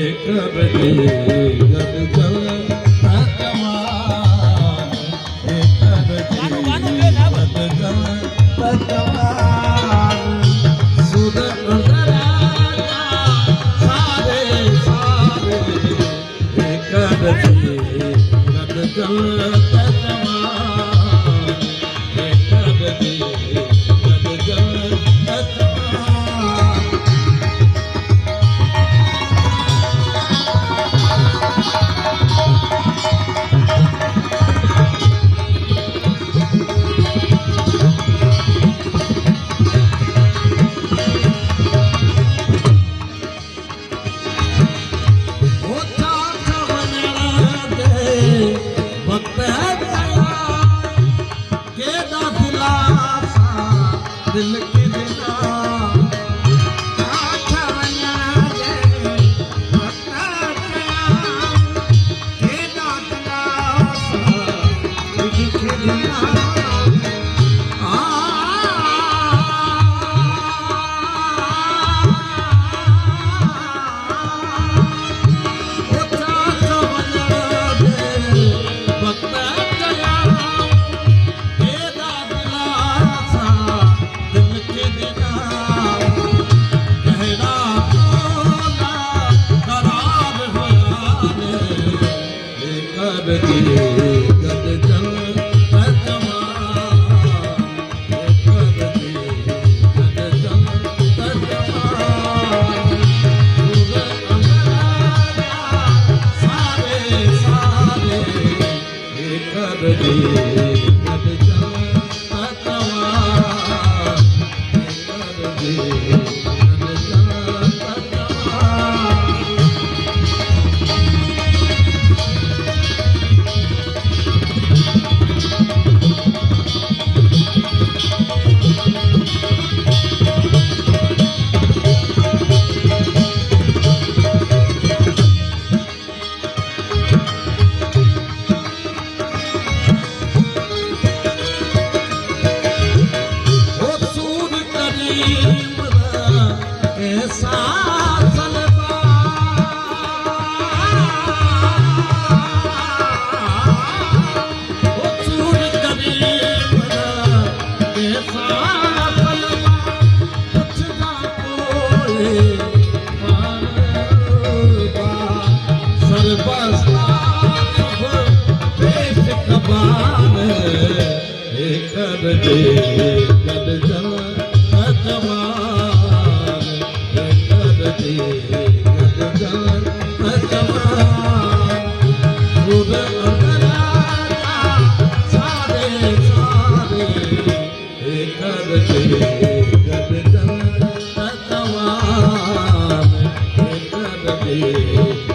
एक रजे गद जल तकमान एक रजे गद जल तकमान सुध अंधराना सारे सारे एक रजे गद जल तकमान एक रजे गद जल तकमान दिल के दिला आठवना दे बता के दातला दिल के दिला गद जल तकमान गद जल तकमान सुध अंधराना सारे सारे एक रजे गद जल तकमान एक रजे